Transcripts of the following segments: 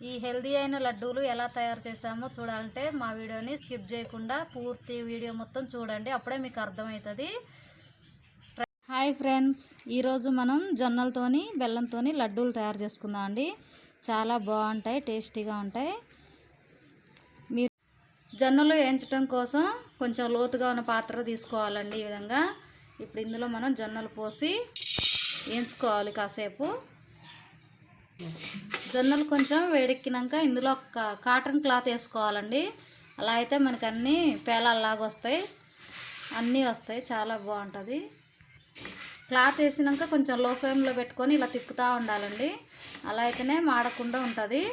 ఈ హెల్దీ అయిన లడ్డూలు ఎలా తయారు చేసామో చూడాలంటే మా వీడియోని స్కిప్ చేయకుండా పూర్తి వీడియో మొత్తం చూడండి, అప్పుడే మీకు అర్థమవుతుంది. హాయ్ ఫ్రెండ్స్, ఈరోజు మనం జొన్నలతోని బెల్లంతోని లడ్డూలు తయారు చేసుకుందాం అండి. చాలా బాగుంటాయి, టేస్టీగా ఉంటాయి. మీరు జొన్నలు వేయించడం కోసం కొంచెం లోతుగా ఉన్న పాత్ర తీసుకోవాలండి. ఈ విధంగా ఇప్పుడు ఇందులో మనం జొన్నలు పోసి వేయించుకోవాలి కాసేపు. జొన్నలు కొంచెం వేడెక్కినాక ఇందులో ఒక కాటన్ క్లాత్ వేసుకోవాలండి. అలా అయితే మనకు అన్నీ పేలాల్లాగా వస్తాయి, అన్నీ వస్తాయి, చాలా బాగుంటుంది. క్లాత్ వేసినాక కొంచెం లో ఫ్లేమ్లో పెట్టుకొని ఇలా తిప్పుతూ ఉండాలండి. అలా అయితేనే మాడకుండా ఉంటుంది.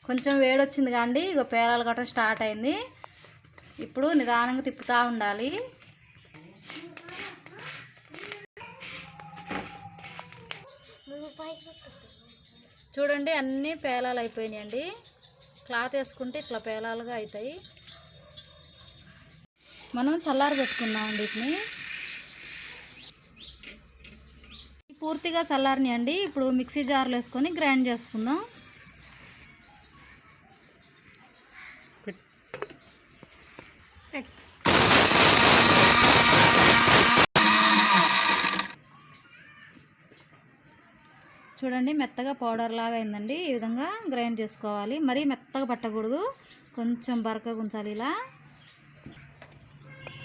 కొంచెం వేడొచ్చింది కాండి, ఇక పేలాలు గట్రా స్టార్ట్ అయింది. ఇప్పుడు నిదానంగా తిప్పుతూ ఉండాలి. చూడండి, అన్నీ పేలాలు అయిపోయినాయండి. క్లాత్ వేసుకుంటే ఇట్లా పేలాలుగా అవుతాయి. మనం చల్లారి పెట్టుకున్నామండి. వీటిని పూర్తిగా చల్లారినాయండి. ఇప్పుడు మిక్సీ జార్లో వేసుకొని గ్రైండ్ చేసుకుందాం. చూడండి, మెత్తగా పౌడర్ లాగా అయిందండి. ఈ విధంగా గ్రైండ్ చేసుకోవాలి. మరీ మెత్తగా పట్టకూడదు, కొంచెం బరకగా ఉంచాలి. ఇలా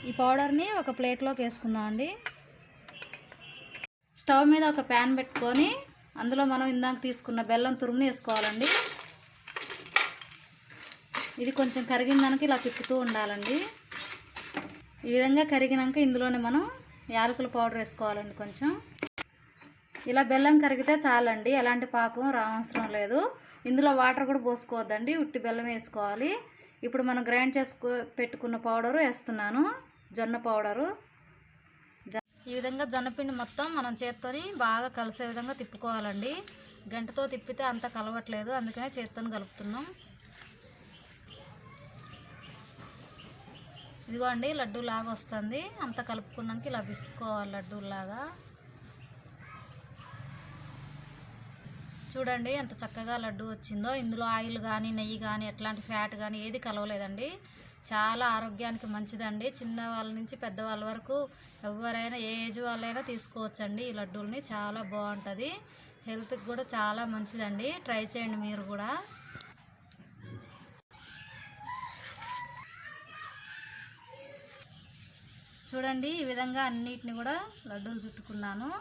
ఈ పౌడర్ని ఒక ప్లేట్లోకి వేసుకుందామండి. స్టవ్ మీద ఒక ప్యాన్ పెట్టుకొని అందులో మనం ఇందాక తీసుకున్న బెల్లం తురుముని వేసుకోవాలండి. ఇది కొంచెం కరిగిందానికి ఇలా తిప్పుతూ ఉండాలండి. ఈ విధంగా కరిగినాక ఇందులోనే మనం యాలకుల పౌడర్ వేసుకోవాలండి. కొంచెం ఇలా బెల్లం కరిగితే చాలండి, ఎలాంటి పాకం రావసరం లేదు. ఇందులో వాటర్ కూడా పోసుకోవద్దండి, ఉట్టి బెల్లం వేసుకోవాలి. ఇప్పుడు మనం గ్రైండ్ పెట్టుకున్న పౌడరు వేస్తున్నాను, జొన్న పౌడరు. ఈ విధంగా జొన్నపిండి మొత్తం మనం చేత్తోని బాగా కలిసే విధంగా తిప్పుకోవాలండి. గంటతో తిప్పితే అంత కలవట్లేదు, అందుకనే చేత్తోని కలుపుతున్నాం. ఇదిగోండి, లడ్డూలాగా వస్తుంది. అంత కలుపుకున్నాక ఇలా విసుకోవాలి లడ్డూలాగా. చూడండి ఎంత చక్కగా లడ్డు వచ్చిందో. ఇందులో ఆయిల్ కానీ నెయ్యి కానీ ఎట్లాంటి ఫ్యాట్ కానీ ఏది కలవలేదండి. చాలా ఆరోగ్యానికి మంచిదండి. చిన్న వాళ్ళ నుంచి పెద్దవాళ్ళ వరకు ఎవరైనా ఏ ఏజ్ వాళ్ళైనా తీసుకోవచ్చండి ఈ లడ్డూల్ని. చాలా బాగుంటుంది, హెల్త్కి కూడా చాలా మంచిదండి. ట్రై చేయండి మీరు కూడా. చూడండి, ఈ విధంగా అన్నిటిని కూడా లడ్డూలు చుట్టుకున్నాను.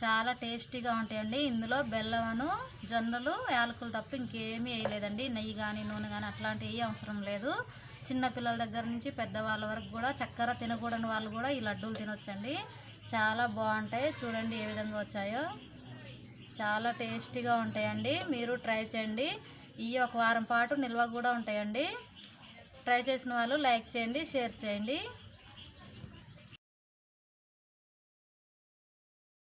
చాలా టేస్టీగా ఉంటాయండి. ఇందులో బెల్లమును జొన్నలు యాలకులు తప్ప ఇంకేమీ వేయలేదండి. నెయ్యి కానీ నూనె కానీ అట్లాంటివి ఏ అవసరం లేదు. చిన్నపిల్లల దగ్గర నుంచి పెద్దవాళ్ళ వరకు కూడా, చక్కెర తినకూడని వాళ్ళు కూడా ఈ లడ్డూలు తినొచ్చండి. చాలా బాగుంటాయి. చూడండి ఏ విధంగా వచ్చాయో, చాలా టేస్టీగా ఉంటాయండి. మీరు ట్రై చేయండి. ఇవి ఒక వారం పాటు నిల్వ కూడా ఉంటాయండి. ట్రై చేసిన వాళ్ళు లైక్ చేయండి, షేర్ చేయండి.